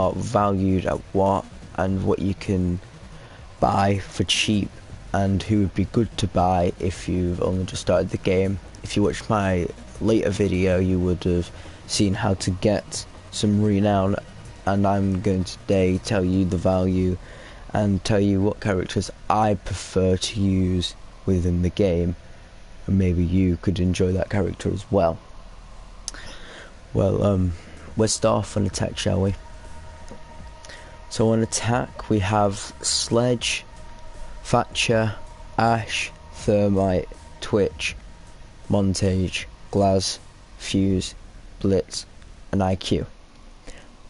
are valued at what, and what you can buy for cheap, and who would be good to buy if you've only just started the game. If you watched my later video, you would have seen how to get some renown, and I'm going to today tell you the value and tell you what characters I prefer to use within the game, and maybe you could enjoy that character as well. Well, let's start off on attack, shall we? So on attack we have Sledge, Facture, Ashe, Fermat, Twitch, Montage, Glaz, Fuse, Blitz and IQ.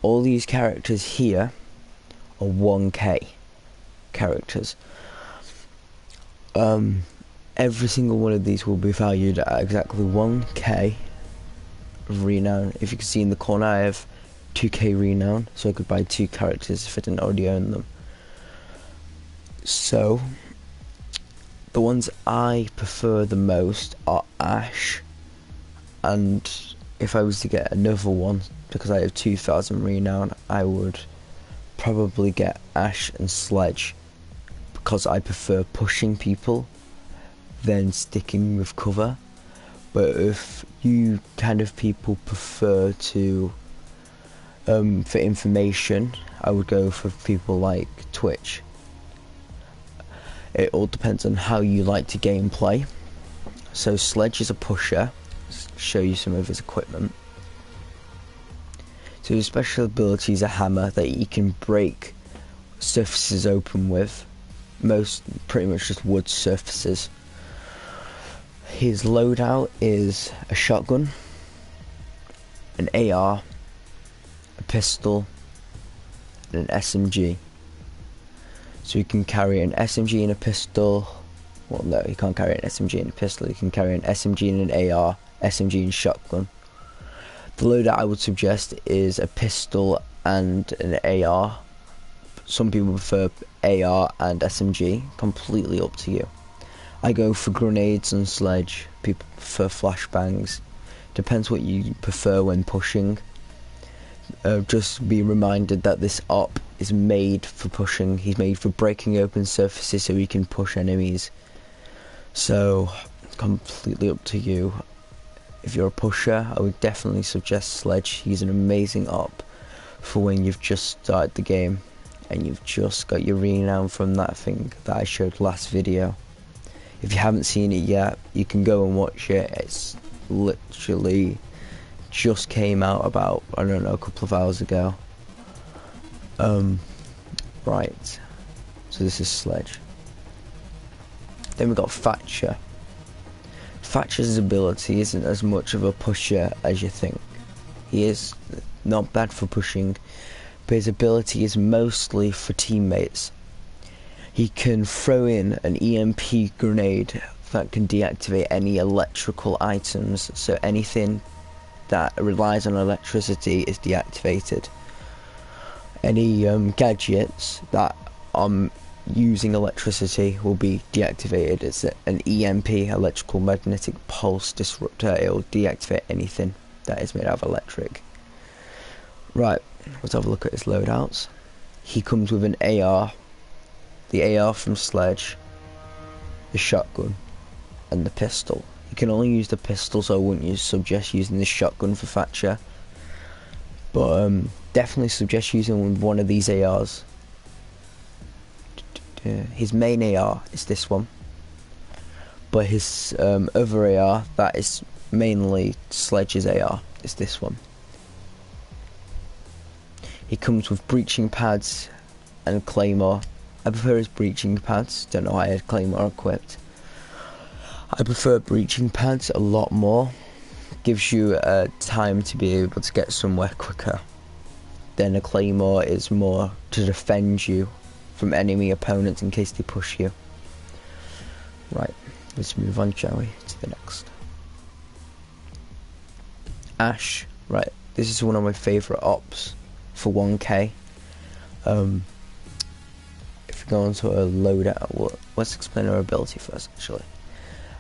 All these characters here are 1k characters. Every single one of these will be valued at exactly 1k renown. If you can see in the corner, I have 2k renown, so I could buy 2 characters if I didn't already own them. So the ones I prefer the most are Ashe, and if I was to get another one, because I have 2000 renown, I would probably get Ashe and Sledge, because I prefer pushing people than sticking with cover. But if you kind of people prefer to for information, I would go for people like Twitch. It all depends on how you like to gameplay. So Sledge is a pusher. Let's show you some of his equipment. So his special ability is a hammer that he can break surfaces open with. Pretty much just wood surfaces. His loadout is a shotgun, an AR, a pistol, and an SMG. So you can carry an SMG and a pistol. Well, no, you can't carry an SMG and a pistol. You can carry an SMG and an AR, SMG and shotgun. The loadout I would suggest is a pistol and an AR. Some people prefer AR and SMG. Completely up to you. I go for grenades and Sledge. People prefer flashbangs. Depends what you prefer when pushing. Just be reminded that this op is made for pushing. He's made for breaking open surfaces so he can push enemies. So completely up to you. If you're a pusher, I would definitely suggest Sledge. He's an amazing op for when you've just started the game and you've just got your renown from that thing that I showed last video. If you haven't seen it yet, you can go and watch it. It's literally just came out about, I don't know, a couple of hours ago. Right. So this is Sledge. Then we've got Facture. Facture's ability isn't as much of a pusher as you think. He is not bad for pushing, but his ability is mostly for teammates. He can throw in an EMP grenade that can deactivate any electrical items, so anything that relies on electricity is deactivated. Any gadgets that are using electricity will be deactivated. It's an EMP, electrical magnetic pulse disruptor. It will deactivate anything that is made out of electric. Right, let's have a look at his loadouts. He comes with an AR, the AR from Sledge, the shotgun, and the pistol. You can only use the pistol, so I wouldn't suggest using the shotgun for Facture. But definitely suggest using one of these ARs. His main AR is this one, but his other AR, that is mainly Sledge's AR, is this one. He comes with breaching pads and claymore. I prefer his breaching pads. Don't know why I had claymore equipped. I prefer breaching pads a lot more. Gives you time to be able to get somewhere quicker. Then a claymore is more to defend you from enemy opponents in case they push you. Right, let's move on, shall we, to the next. Ashe. Right, this is one of my favourite ops for 1k. If we go on to a loadout, well, let's explain her ability first, actually.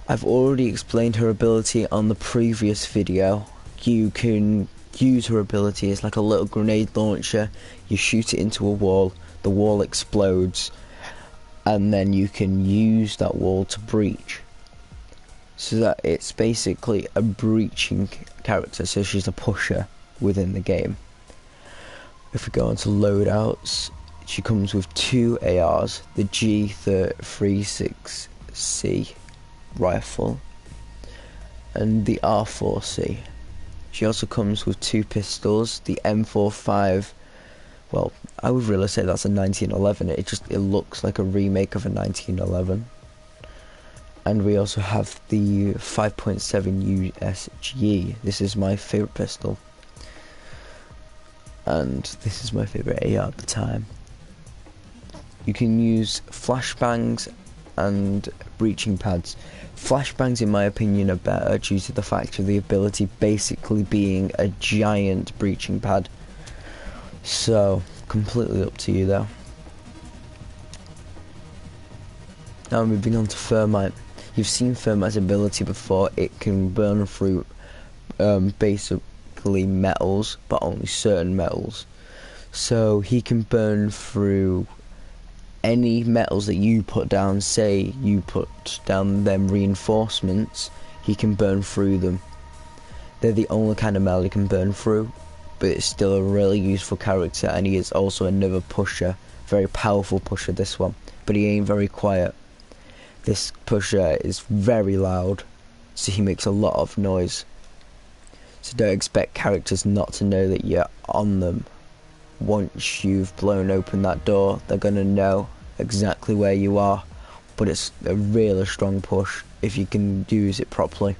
I've already explained her ability on the previous video. You can use her ability. It's like a little grenade launcher. You shoot it into a wall, the wall explodes, and then you can use that wall to breach. So that it's basically a breaching character, so she's a pusher within the game. If we go on to loadouts, she comes with 2 ARs, the G36C rifle and the R4C. She also comes with 2 pistols, the M45. Well, I would really say that's a 1911. It looks like a remake of a 1911. And we also have the 5.7 USG. This is my favourite pistol. And this is my favourite AR at the time. You can use flashbangs and breaching pads. Flashbangs, in my opinion, are better due to the fact of the ability basically being a giant breaching pad. So, completely up to you though. Now moving on to Fermat. You've seen Fermat's ability before. It can burn through basically metals, but only certain metals. So he can burn through any metals that you put down. Say you put down them reinforcements, he can burn through them. They're the only kind of metal he can burn through, but it's still a really useful character, and he is also another pusher. Very powerful pusher, this one, but he ain't very quiet. This pusher is very loud, so he makes a lot of noise. So don't expect characters not to know that you're on them. Once you've blown open that door, they're going to know exactly where you are, but it's a really strong push if you can use it properly.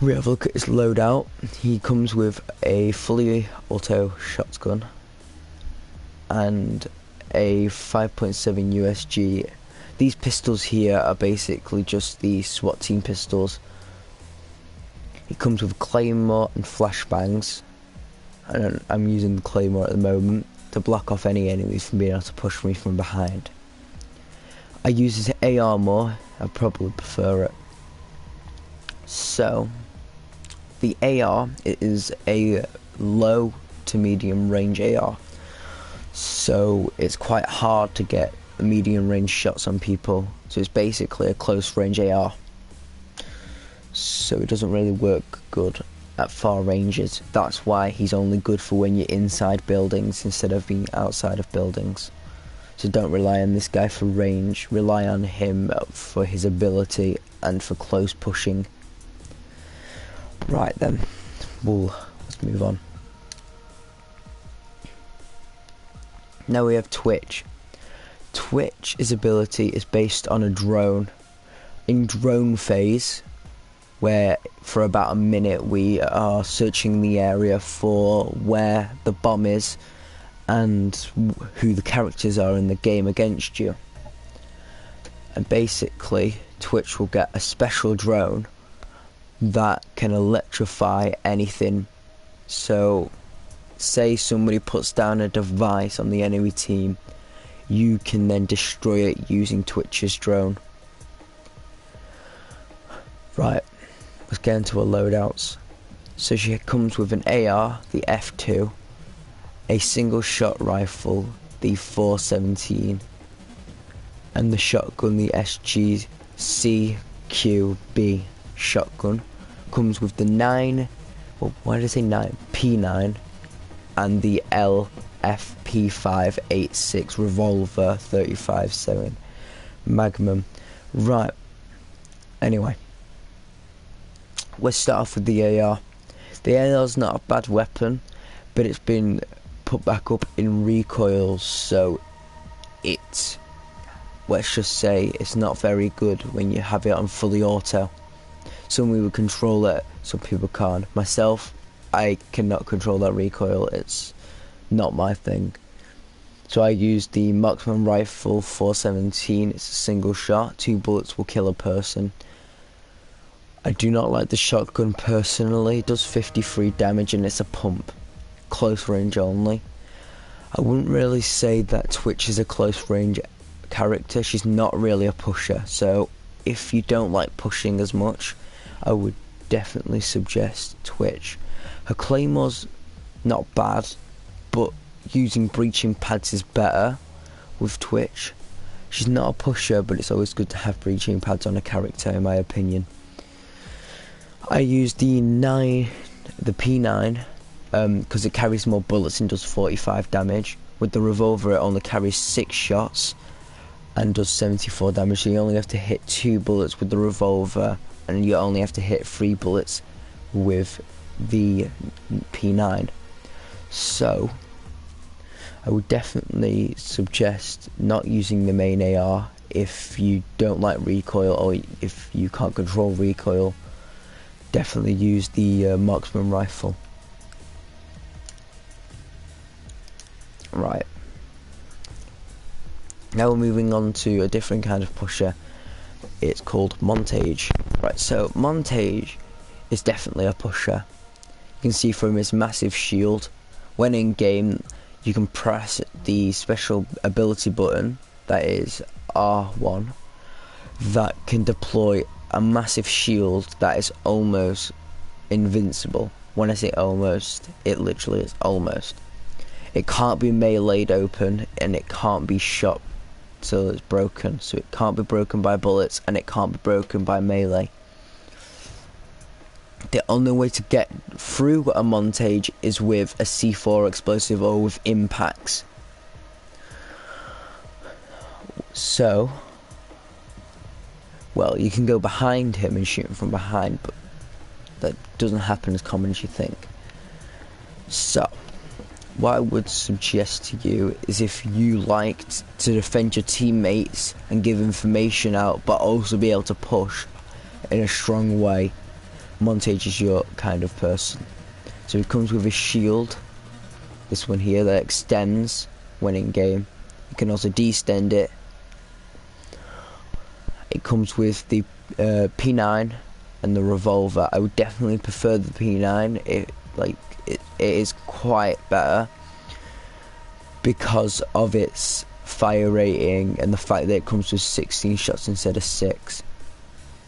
We have a look at his loadout. He comes with a fully auto shotgun and a 5.7 USG. These pistols here are basically just the SWAT team pistols. It comes with claymore and flashbangs. I'm using the claymore at the moment to block off any enemies from being able to push me from behind. I use his AR more. I probably prefer it. So the AR is a low to medium range AR. So it's quite hard to get medium range shots on people. So it's basically a close range AR. So it doesn't really work good at far ranges. That's why he's only good for when you're inside buildings instead of being outside of buildings. So don't rely on this guy for range. Rely on him for his ability and for close pushing. Right then, let's move on. Now we have Twitch. Twitch's ability is based on a drone. In drone phase, where for about a minute we are searching the area for where the bomb is and who the characters are in the game against you. And basically, Twitch will get a special drone that can electrify anything. So, say somebody puts down a device on the enemy team, you can then destroy it using Twitch's drone. Right, let's get into her loadouts. So she comes with an AR, the F2, a single shot rifle, the 417, and the shotgun, the SG-CQB shotgun. Comes with the 9, well, why did I say 9? P9, and the LFP586 revolver 35-7 Magnum. Right, anyway, let's start off with the AR. The AR is not a bad weapon, but it's been put back up in recoils, so it's, let's just say, it's not very good when you have it on fully auto. Some people control it, some people can't. Myself, I cannot control that recoil. It's not my thing. So I use the Marksman rifle 417. It's a single shot. 2 bullets will kill a person. I do not like the shotgun personally. It does 53 damage and it's a pump. Close range only. I wouldn't really say that Twitch is a close range character. She's not really a pusher. So if you don't like pushing as much, I would definitely suggest Twitch. Her Claymore's not bad, but using breaching pads is better with Twitch. She's not a pusher, but it's always good to have breaching pads on a character, in my opinion. I use the P9, because it carries more bullets and does 45 damage. With the revolver, it only carries 6 shots and does 74 damage, so you only have to hit 2 bullets with the revolver, and you only have to hit 3 bullets with the P9. So I would definitely suggest not using the main AR if you don't like recoil, or if you can't control recoil. Definitely use the Marksman rifle. Right, now we're moving on to a different kind of pusher. It's called Montage. Right, so Montage is definitely a pusher. You can see from his massive shield, when in game you can press the special ability button, that is R1, that can deploy a massive shield that is almost invincible. When I say almost, it literally is almost. It can't be meleeed open, and it can't be shot till it's broken. So it can't be broken by bullets, and it can't be broken by melee. The only way to get through a Montage is with a C4 explosive or with impacts. So, well, you can go behind him and shoot him from behind, but that doesn't happen as common as you think. So, what I would suggest to you is, if you liked to defend your teammates and give information out, but also be able to push in a strong way, Montage is your kind of person. So it comes with a shield, this one here, that extends when in game. You can also de-extend it. It comes with the P9 and the revolver. I would definitely prefer the P9. It is quite better because of its fire rating and the fact that it comes with 16 shots instead of 6.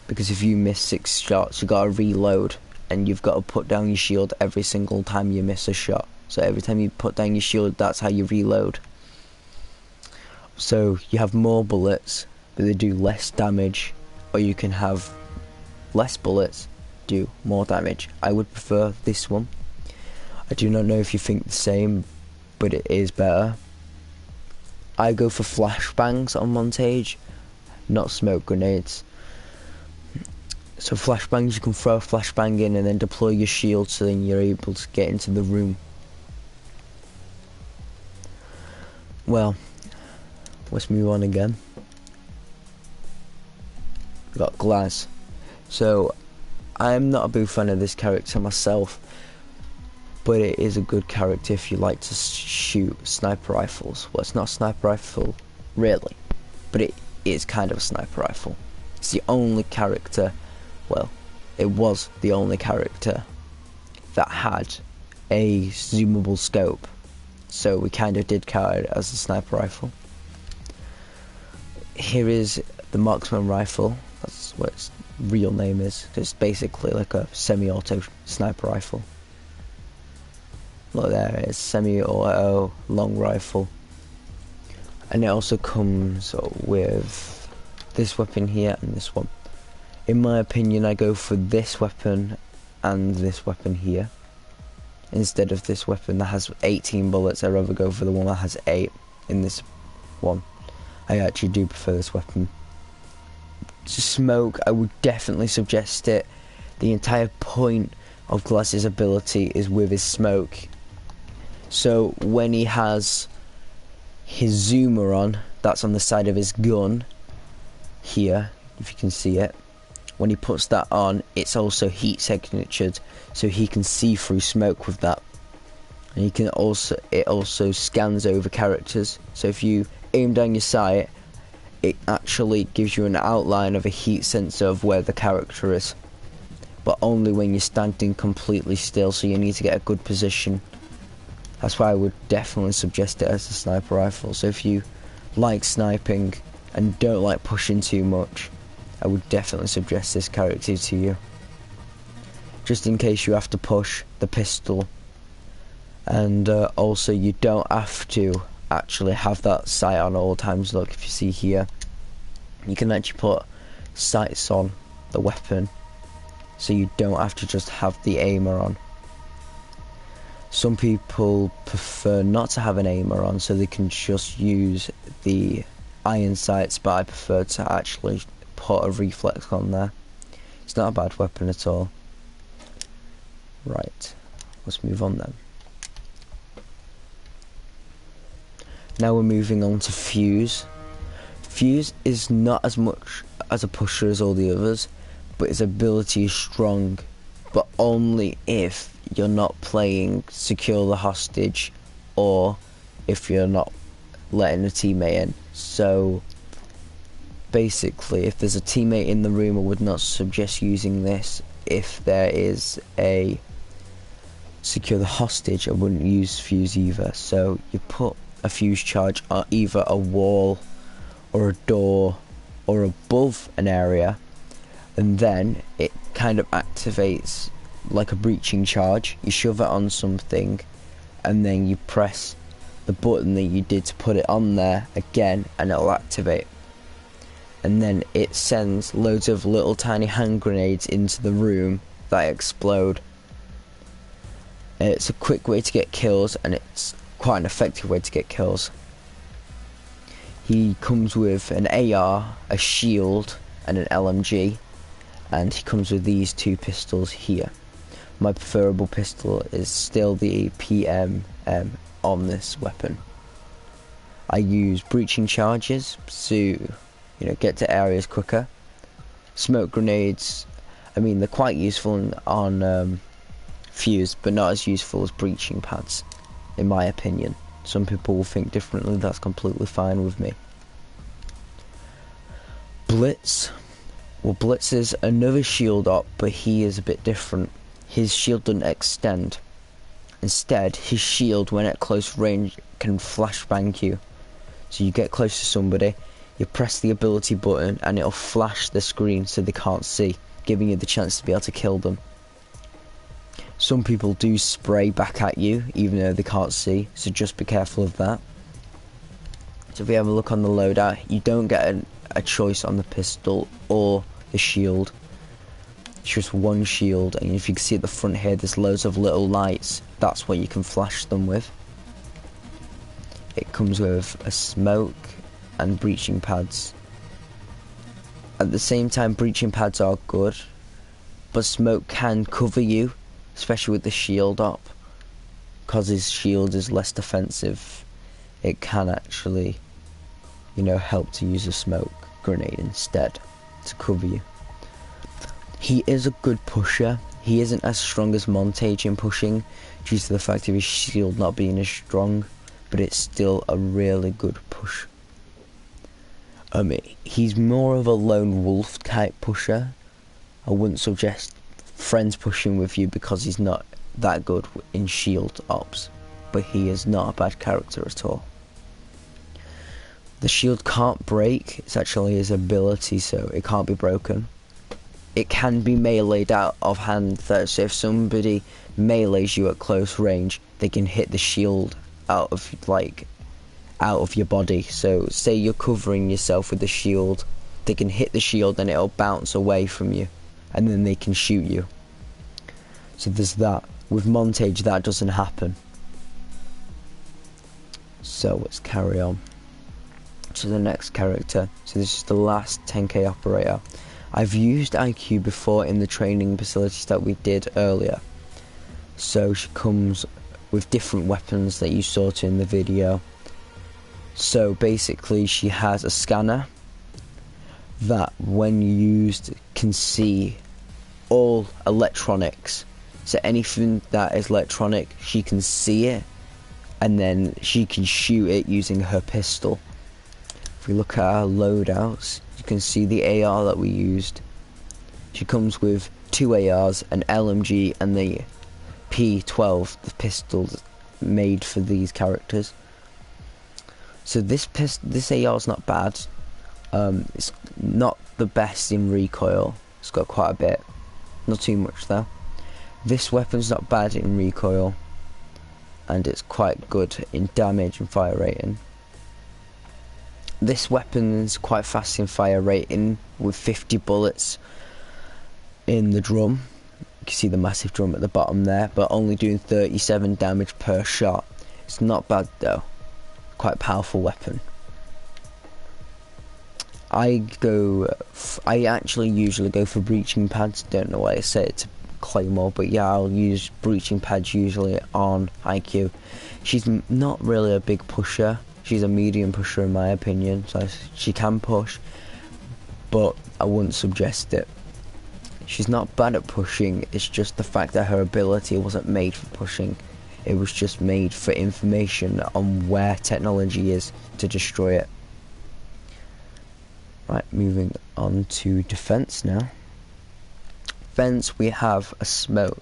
Because if you miss 6 shots, you gotta reload, and you've got to put down your shield every single time you miss a shot. So every time you put down your shield, that's how you reload. So you have more bullets, but they do less damage, or you can have less bullets, do more damage. I would prefer this one. I do not know if you think the same, but it is better. I go for flashbangs on Montage, not smoke grenades. So flashbangs, you can throw a flashbang in and then deploy your shield, so then you're able to get into the room. Well, let's move on again. We've got Glass. So I'm not a big fan of this character myself, but it is a good character if you like to shoot sniper rifles. Well, it's not a sniper rifle really, but it is kind of a sniper rifle. It's the only character, well, it was the only character that had a zoomable scope, so we kind of did count it as a sniper rifle. Here is the Marksman rifle. That's what its real name is. It's basically like a semi-auto sniper rifle. Look, there it is, semi-auto long rifle. And it also comes with this weapon here and this one. In my opinion, I go for this weapon and this weapon here instead of this weapon that has 18 bullets. I'd rather go for the one that has 8 in this one. I actually do prefer this weapon. To smoke, I would definitely suggest it. The entire point of Glass's ability is with his smoke. So when he has his zoomer on, that's on the side of his gun here, if you can see it. When he puts that on, it's also heat signatured, so he can see through smoke with that. And he can also, it also scans over characters. So if you aim down your sight, it actually gives you an outline of a heat sensor of where the character is. But only when you're standing completely still, so you need to get a good position. That's why I would definitely suggest it as a sniper rifle. So if you like sniping and don't like pushing too much, I would definitely suggest this character to you. just in case you have to push the pistol. And also you don't have to actually have that sight on all times. Look, if you see here, you can actually put sights on the weapon, so you don't have to just have the aimer on. Some people prefer not to have an aimer on, so they can just use the iron sights, but I prefer to actually put a reflex on there. It's not a bad weapon at all. Right, let's move on then. Now we're moving on to Fuse. Fuse is not as much as a pusher as all the others, but his ability is strong, but only if you're not playing secure the hostage, or if you're not letting a teammate in. So basically, if there's a teammate in the room, I would not suggest using this. If there is a secure the hostage, I wouldn't use Fuse either. So you put a fuse charge on either a wall or a door or above an area, and then it kind of activates like a breaching charge. You shove it on something, and then you press the button that you did to put it on there again, and it'll activate. And then it sends loads of little tiny hand grenades into the room that explode. It's a quick way to get kills, and it's quite an effective way to get kills. He comes with an AR, a shield, and an LMG, and he comes with these two pistols here. My preferable pistol is still the PM on this weapon. I use breaching charges to, get to areas quicker. Smoke grenades, I mean, they're quite useful on Fuse, but not as useful as breaching pads, in my opinion. Some people will think differently, that's completely fine with me. Blitz. Well, Blitz is another shield op, but he is a bit different. His shield doesn't extend. Instead, his shield, when at close range, can flashbang you. So you get close to somebody, you press the ability button, and it'll flash the screen so they can't see, giving you the chance to be able to kill them. Some people do spray back at you, even though they can't see, so just be careful of that. So if we have a look on the loadout, you don't get a choice on the pistol or the shield. It's just one shield, and if you can see at the front here, there's loads of little lights. That's what you can flash them with. It comes with a smoke and breaching pads. At the same time, breaching pads are good, but smoke can cover you, especially with the shield up, because his shield is less defensive. It can actually, help to use a smoke grenade instead to cover you. He is a good pusher. He isn't as strong as Montage in pushing due to the fact of his shield not being as strong, but it's still a really good push. He's more of a lone wolf type pusher. I wouldn't suggest friends pushing with you because he's not that good in shield ops, but he is not a bad character at all. The shield can't break. It's actually his ability, so it can't be broken. It can be meleeed out of hand though, so if somebody melees you at close range, they can hit the shield out of your body. So say you're covering yourself with the shield, they can hit the shield and it'll bounce away from you, and then they can shoot you. So there's that. With Montage, that doesn't happen. So let's carry on to the next character. So this is the last 10k operator. I've used IQ before in the training facilities that we did earlier. So she comes with different weapons that you saw in the video. So basically she has a scanner that when used can see all electronics. So anything that is electronic, she can see it, and then she can shoot it using her pistol. If we look at our loadouts, you can see the AR that we used. She comes with 2 ARs, an LMG, and the P12, the pistol made for these characters. So this AR is not bad. It's not the best in recoil. It's got quite a bit, not too much though. This weapon's not bad in recoil, and it's quite good in damage and fire rating. This weapon's quite fast in fire rating with 50 bullets in the drum. You can see the massive drum at the bottom there, but only doing 37 damage per shot. It's not bad though. Quite a powerful weapon. I actually usually go for breaching pads. Don't know why I say it to Claymore, but yeah, I'll use breaching pads usually on IQ. She's not really a big pusher. She's a medium pusher in my opinion, so she can push, but I wouldn't suggest it. She's not bad at pushing, it's just the fact that her ability wasn't made for pushing. It was just made for information on where technology is to destroy it. Right, moving on to defense now. Defense, we have a smoke.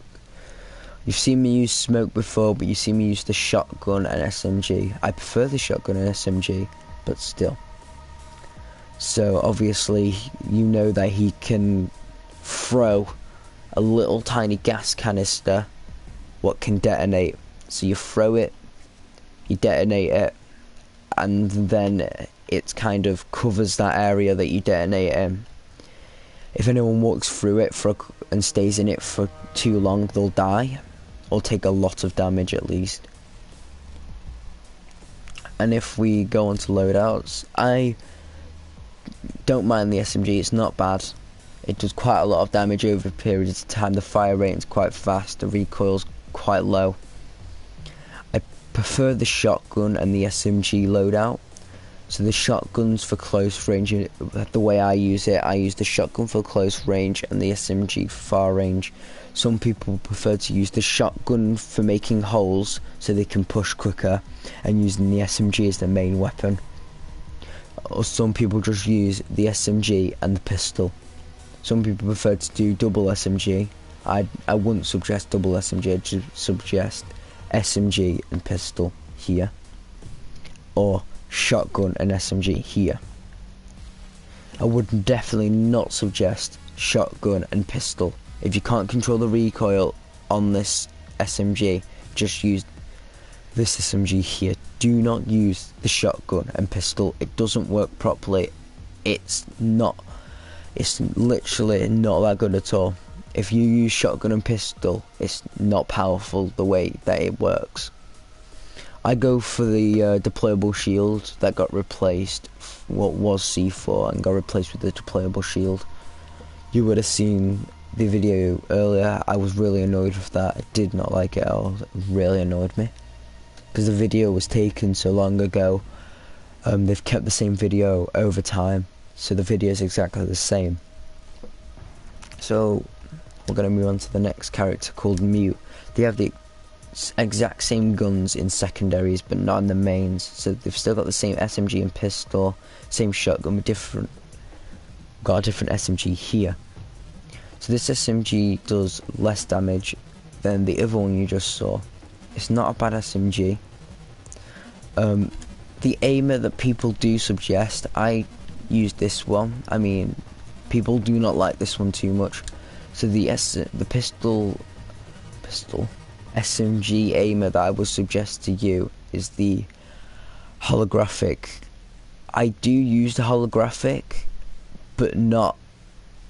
You've seen me use smoke before, but you've seen me use the shotgun and SMG. I prefer the shotgun and SMG, but still. So obviously, you know that he can throw a little tiny gas canister, what can detonate. So you throw it, you detonate it, and then it kind of covers that area that you detonate in. If anyone walks through it and stays in it for too long, they'll die, or take a lot of damage at least. And if we go on to loadouts, I don't mind the SMG, it's not bad. It does quite a lot of damage over periods of time, the fire rating's quite fast, the recoil's quite low. I prefer the shotgun and the SMG loadout. So the shotgun's for close range. The way I use it, I use the shotgun for close range and the SMG for far range. Some people prefer to use the shotgun for making holes so they can push quicker, and using the SMG as their main weapon. Or some people just use the SMG and the pistol. Some people prefer to do double SMG. I wouldn't suggest double SMG, I'd just suggest SMG and pistol here. Or shotgun and SMG here. I would definitely not suggest shotgun and pistol. If you can't control the recoil on this SMG, just use this SMG here. Do not use the shotgun and pistol. It doesn't work properly. It's literally not that good at all. If you use shotgun and pistol, it's not powerful the way that it works. I go for the deployable shield that got replaced, what was C4 and got replaced with the deployable shield. You would have seen the video earlier. I was really annoyed with that. I did not like it at all. It really annoyed me, because the video was taken so long ago. They've kept the same video over time, so the video is exactly the same. So we're going to move on to the next character called Mute. They have the exact same guns in secondaries but not in the mains, so they've still got the same SMG and pistol, same shotgun, but got a different SMG here. So this SMG does less damage than the other one you just saw. It's not a bad SMG. The aimer that people do suggest, I use this one. I mean, people do not like this one too much. So the pistol SMG aimer that I would suggest to you is the holographic. I do use the holographic, but not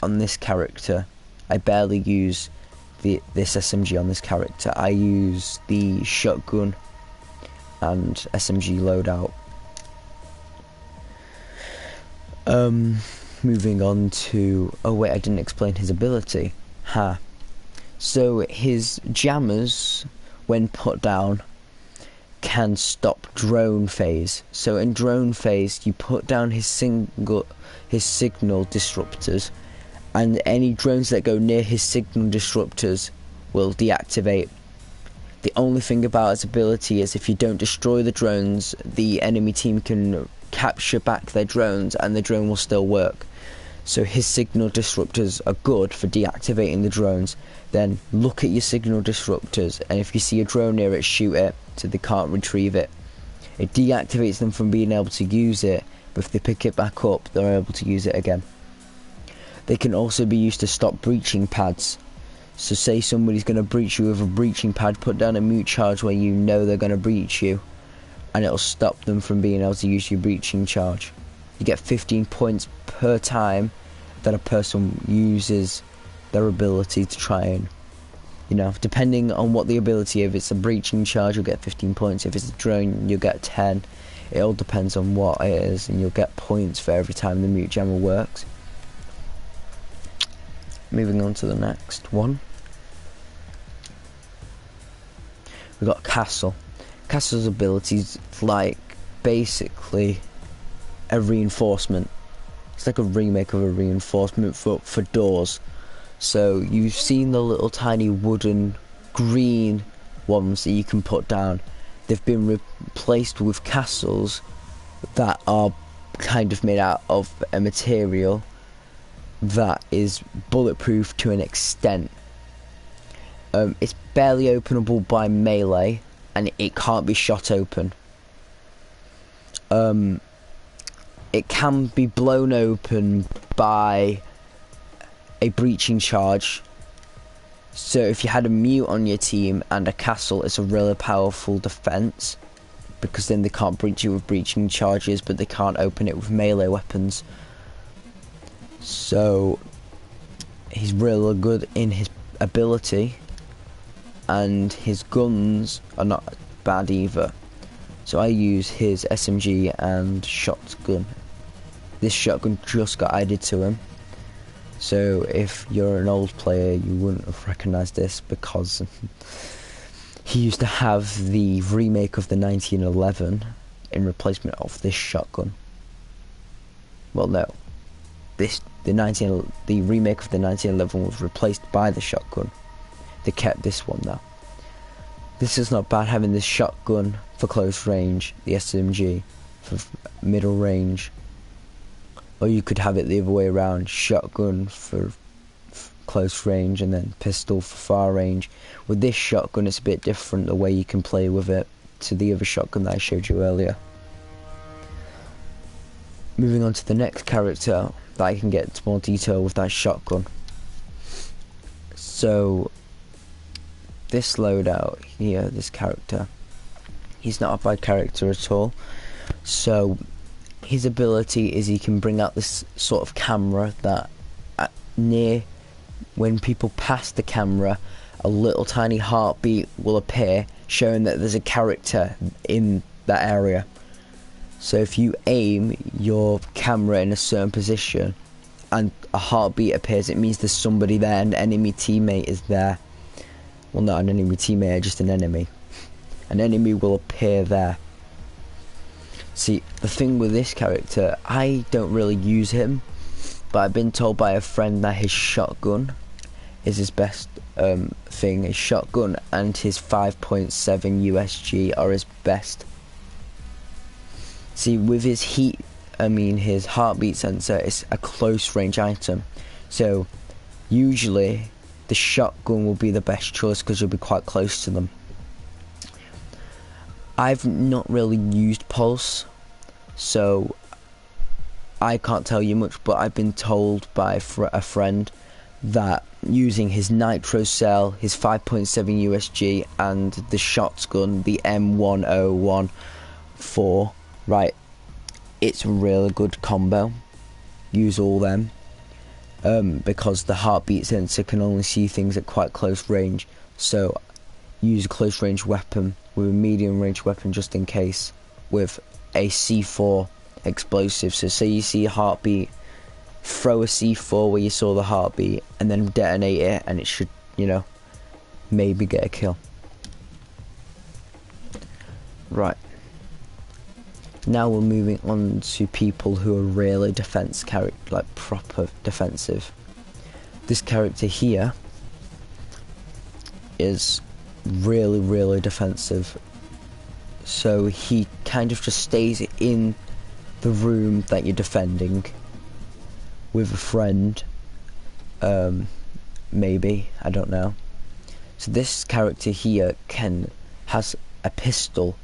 on this character. I barely use this SMG on this character. I use the shotgun and SMG loadout. Moving on to... oh wait, I didn't explain his ability. So his jammers, when put down, can stop drone phase. So in drone phase, you put down his signal disruptors, and any drones that go near his signal disruptors will deactivate. The only thing about his ability is if you don't destroy the drones, the enemy team can capture back their drones and the drone will still work. So his signal disruptors are good for deactivating the drones. Then look at your signal disruptors, and if you see a drone near it, shoot it so they can't retrieve it. It deactivates them from being able to use it, but if they pick it back up, they're able to use it again. They can also be used to stop breaching pads. So say somebody's going to breach you with a breaching pad, put down a mute charge where you know they're going to breach you, and it'll stop them from being able to use your breaching charge. You get 15 points per time that a person uses their ability to try and, you know, depending on what the ability, if it's a breaching charge, you'll get 15 points. If it's a drone, you'll get 10. It all depends on what it is, and you'll get points for every time the mute jammer works. Moving on to the next one. We've got Castle. Castle's abilities like basically a reinforcement. It's like a remake of a reinforcement for doors. So you've seen the little tiny wooden green ones that you can put down. They've been replaced with castles that are kind of made out of a material that is bulletproof to an extent. It's barely openable by melee, and it can't be shot open. It can be blown open by a breaching charge. So if you had a mute on your team and a castle, it's a really powerful defense, because then they can't breach you with breaching charges, but they can't open it with melee weapons. So he's really good in his ability, and his guns are not bad either. So I use his SMG and shotgun. This shotgun just got added to him, so if you're an old player you wouldn't have recognised this, because he used to have the remake of the 1911 in replacement of this shotgun. Well, no, the remake of the 1911 was replaced by the shotgun. They kept this one though. This is not bad, having this shotgun for close range, the SMG for middle range, or you could have it the other way around, shotgun for close range and then pistol for far range. With this shotgun it's a bit different, the way you can play with it, to the other shotgun that I showed you earlier. Moving on to the next character that I can get into more detail with that shotgun. So this loadout here, this character, he's not a bad character at all. So his ability is he can bring out this sort of camera that near when people pass the camera, a little tiny heartbeat will appear showing that there's a character in that area. So if you aim your camera in a certain position and a heartbeat appears, it means there's somebody there, an enemy teammate is there. Well, not an enemy teammate, just an enemy. An enemy will appear there. See, the thing with this character, I don't really use him, but I've been told by a friend that his shotgun is his best thing. His shotgun and his 5.7 USG are his best. See, with his his heartbeat sensor, it's a close range item. So usually the shotgun will be the best choice because you'll be quite close to them. I've not really used Pulse, so I can't tell you much, but I've been told by a friend that using his nitro cell, his 5.7 USG and the shotgun, the M1014, right, it's a really good combo. Use all them. Because the heartbeat sensor can only see things at quite close range, so use a close range weapon with a medium range weapon just in case, with a C4 explosive. So say you see a heartbeat, throw a C4 where you saw the heartbeat and then detonate it, and it should, you know, maybe get a kill. Right, now we're moving on to people who are really like proper defensive. This character here is really defensive, so he kind of just stays in the room that you're defending with a friend, maybe, I don't know. So this character here has a pistol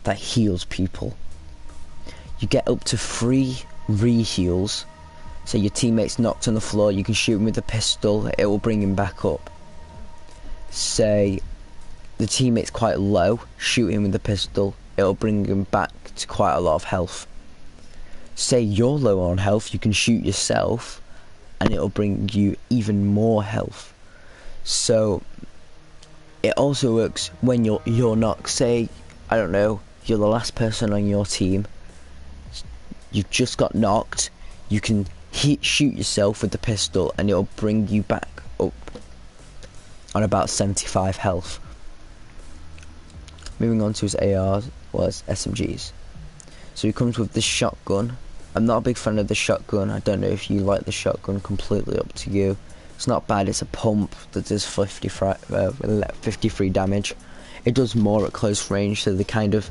that heals people. You get up to 3 re-heals. So your teammate's knocked on the floor, you can shoot him with a pistol, it will bring him back up. say the teammate's quite low, shoot him with the pistol, it'll bring him back to quite a lot of health. Say you're low on health, you can shoot yourself and it'll bring you even more health. So it also works when you're knocked. Say, I don't know, you're the last person on your team, you've just got knocked, you can shoot yourself with the pistol and it'll bring you back up on about 75 health. Moving on to his ARs, was SMGs. So he comes with this shotgun. I'm not a big fan of the shotgun. I don't know if you like the shotgun, completely up to you. It's not bad, it's a pump that does 53 damage. It does more at close range, so the kind of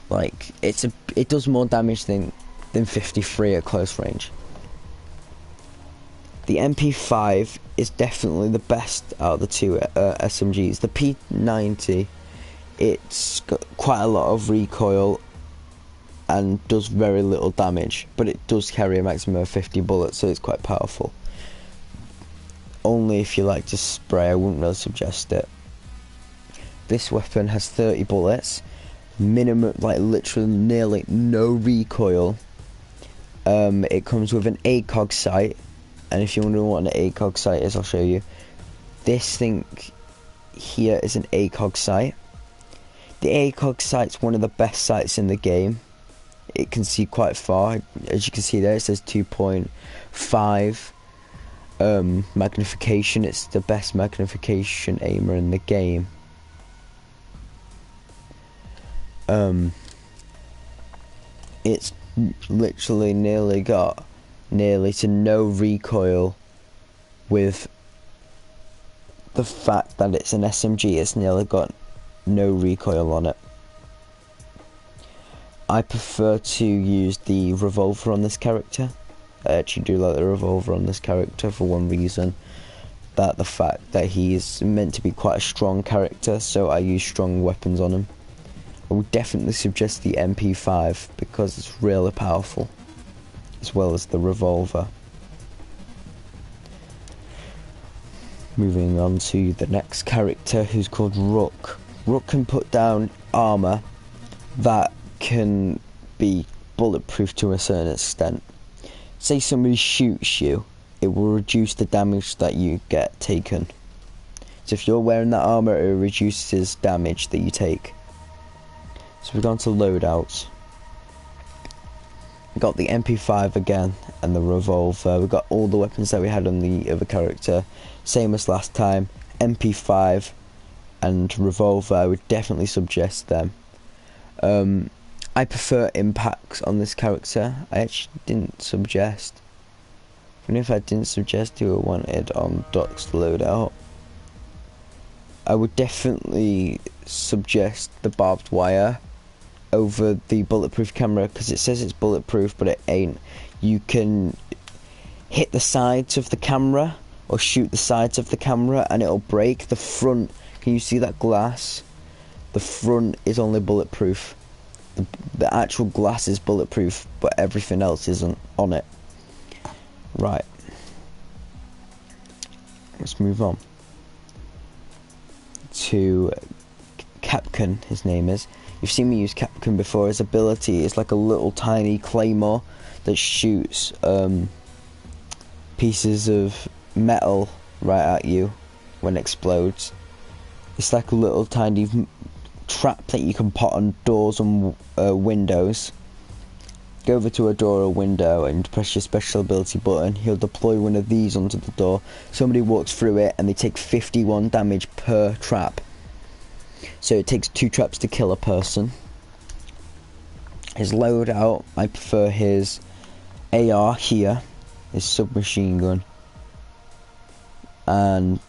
like it does more damage than 53 at close range. The MP5 is definitely the best out of the two SMGs. The P90, it's got quite a lot of recoil and does very little damage, but it does carry a maximum of 50 bullets, so it's quite powerful. Only if you like to spray, I wouldn't really suggest it. This weapon has 30 bullets, minimum, like literally nearly no recoil. It comes with an ACOG sight, and if you wonder what an ACOG sight is, I'll show you. This thing here is an ACOG sight. The ACOG sight's one of the best sights in the game. It can see quite far. As you can see there, it says 2.5 magnification. It's the best magnification aimer in the game. It's literally nearly got nearly to no recoil. With the fact that it's an SMG, it's nearly got no recoil on it. I prefer to use the revolver on this character. I actually do like the revolver on this character for one reason, that the fact that he's meant to be quite a strong character, so I use strong weapons on him. I would definitely suggest the MP5 because it's really powerful, as well as the revolver. Moving on to the next character, who's called Rook. Rook can put down armour that can be bulletproof to a certain extent. Say somebody shoots you, it will reduce the damage that you get taken. So if you're wearing that armour, it reduces damage that you take. So we've gone to loadouts. We got the MP5 again and the revolver. We got all the weapons that we had on the other character, same as last time. MP5 and revolver, I would definitely suggest them. I prefer impacts on this character. I actually didn't suggest. Even if I didn't suggest who I wanted on Doc's loadout, I would definitely suggest the barbed wire over the bulletproof camera, because it says it's bulletproof but it ain't. You can hit the sides of the camera or shoot the sides of the camera and it'll break. The front, can you see that glass? The front is only bulletproof. The actual glass is bulletproof, but everything else isn't on it. Right, let's move on to Capcan. His name is. You've seen me use Capcan before. His ability is like a little tiny claymore that shoots pieces of metal right at you when it explodes. It's like a little tiny trap that you can put on doors and windows. Go over to a door or window and press your special ability button. He'll deploy one of these onto the door. Somebody walks through it and they take 51 damage per trap. So it takes 2 traps to kill a person. His loadout, I prefer his AR here, his submachine gun, and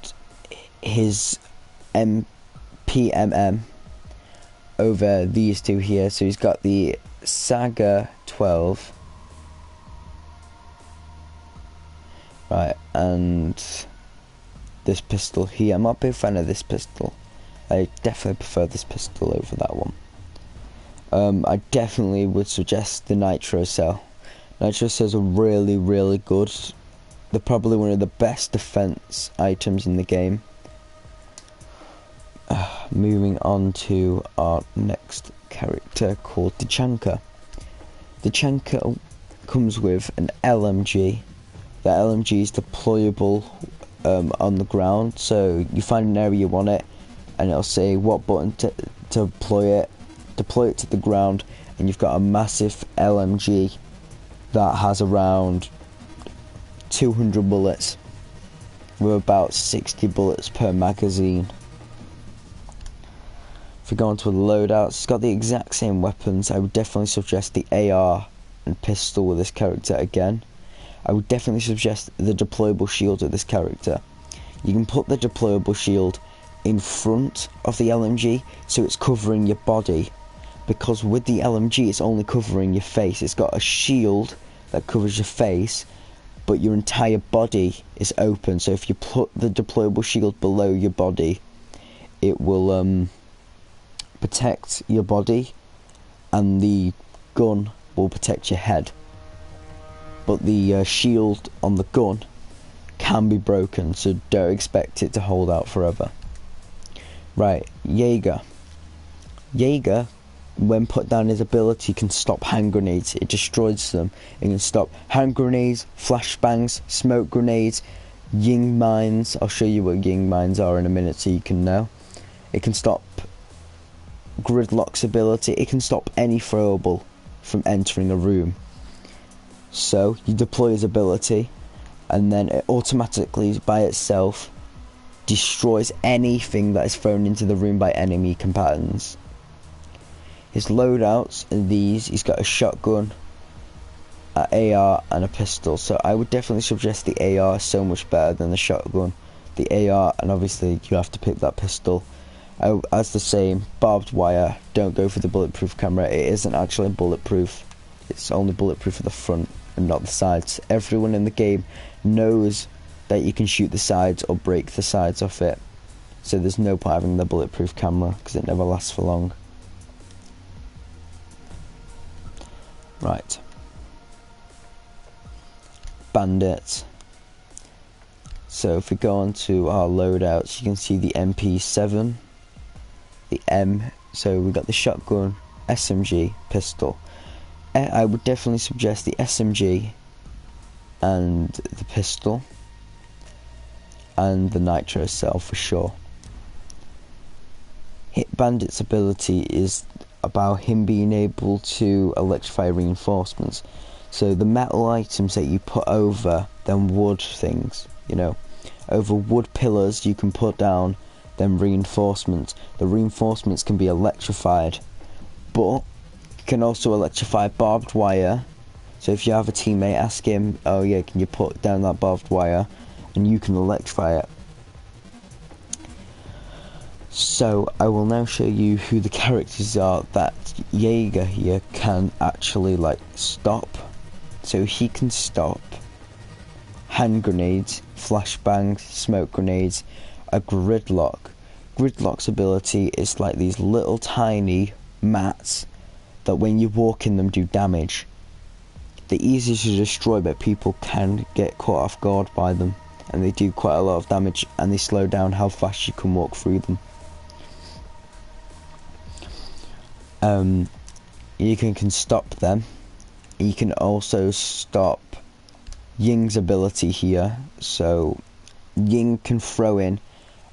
his PMM over these two here. So he's got the Saga 12, right, and this pistol here. I'm not a big fan of this pistol. I definitely prefer this pistol over that one. I definitely would suggest the Nitro Cell. Nitro Cells are really, really good. They're probably one of the best defense items in the game. moving on to our next character called the Chanko. The Chanko comes with an LMG. The LMG is deployable on the ground, so you find an area you want it, and it'll say what button to deploy it to the ground, and you've got a massive LMG that has around 200 bullets with about 60 bullets per magazine. If we go on to the loadouts, it's got the exact same weapons. I would definitely suggest the AR and pistol with this character again. I would definitely suggest the deployable shield with this character. You can put the deployable shield in front of the LMG so it's covering your body, because with the LMG it's only covering your face. It's got a shield that covers your face, but your entire body is open, so if you put the deployable shield below your body, it will protect your body, and the gun will protect your head. But the shield on the gun can be broken, so don't expect it to hold out forever. Right, Jaeger. Jaeger, when put down his ability, can stop hand grenades. It destroys them. It can stop hand grenades, flashbangs, smoke grenades, ying mines. I'll show you what ying mines are in a minute so you can know. It can stop Gridlock's ability. It can stop any throwable from entering a room. So you deploy his ability, and then it automatically by itself destroys anything that is thrown into the room by enemy combatants. His loadouts are these. He's got a shotgun, an AR and a pistol, so I would definitely suggest the AR is so much better than the shotgun. The AR, and obviously you have to pick that pistol. As the same, barbed wire, don't go for the bulletproof camera. It isn't actually bulletproof. It's only bulletproof for the front and not the sides. Everyone in the game knows that you can shoot the sides or break the sides off it, so there's no point having the bulletproof camera because it never lasts for long. Right, Bandit. So if we go on to our loadouts, you can see the MP7, the M, so we've got the shotgun, SMG, pistol. I would definitely suggest the SMG and the pistol and the nitro cell for sure. Bandit's ability is about him being able to electrify reinforcements. So the metal items that you put over them wood things, you know, over wood pillars you can put down them reinforcements. The reinforcements can be electrified, but you can also electrify barbed wire. So if you have a teammate, ask him, oh yeah, can you put down that barbed wire, and you can electrify it. So I will now show you who the characters are that Jaeger here can actually like stop. So he can stop hand grenades, flashbangs, smoke grenades, a gridlock. Gridlock's ability is like these little tiny mats that when you walk in them do damage. They're easy to destroy, but people can get caught off guard by them, and they do quite a lot of damage, and they slow down how fast you can walk through them. You can stop them. You can also stop Ying's ability here. So Ying can throw in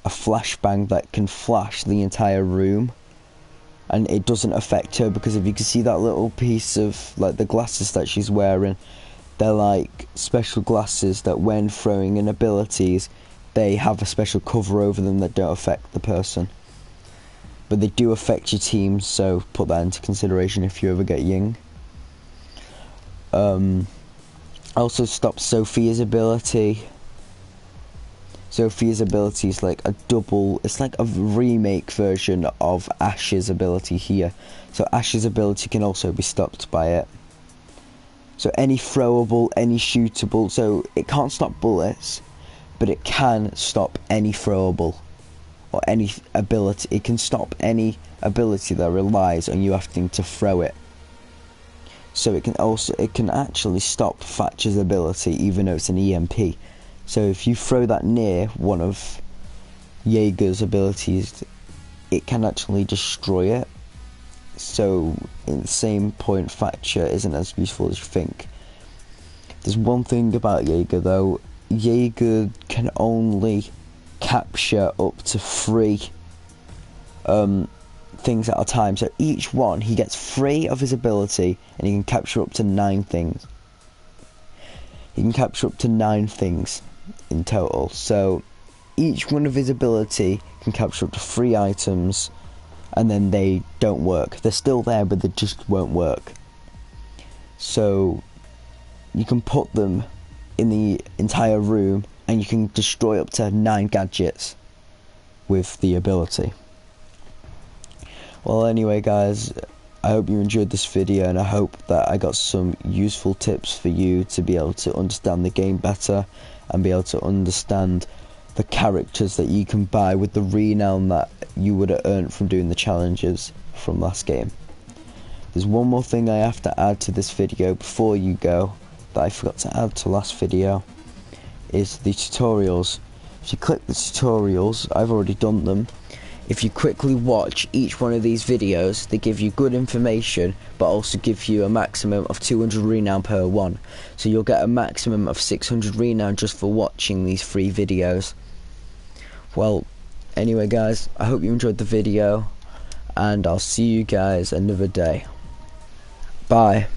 a flashbang that can flash the entire room, and it doesn't affect her, because if you can see that little piece of like the glasses that she's wearing, they're like special glasses that when throwing in abilities they have a special cover over them that don't affect the person, but they do affect your team, so put that into consideration if you ever get Ying. Also stop Sophia's ability. Sophia's ability is like a double, it's like a remake version of Ashe's ability here. So Ashe's ability can also be stopped by it. So any throwable, any shootable, so it can't stop bullets, but it can stop any throwable or any ability. It can stop any ability that relies on you having to throw it. So it can actually stop Facture's ability even though it's an EMP. So if you throw that near one of Jaeger's abilities, it can actually destroy it. So in the same point, Facture isn't as useful as you think. There's one thing about Jaeger though. Jaeger can only capture up to 3 things at a time. So each one, he gets 3 of his ability, and he can capture up to 9 things. He can capture up to 9 things in total. So each one of his ability can capture up to 3 items, and then they don't work. They're still there, but they just won't work. So you can put them in the entire room, and you can destroy up to 9 gadgets with the ability. Well, anyway guys, I hope you enjoyed this video, and I hope that I got some useful tips for you to be able to understand the game better and be able to understand the characters that you can buy with the renown that you would have earned from doing the challenges from last game. There's one more thing I have to add to this video before you go that I forgot to add to last video, is the tutorials. If you click the tutorials, I've already done them. If you quickly watch each one of these videos, they give you good information, but also give you a maximum of 200 renown per one. So you'll get a maximum of 600 renown just for watching these 3 videos. Well, anyway guys, I hope you enjoyed the video, and I'll see you guys another day. Bye.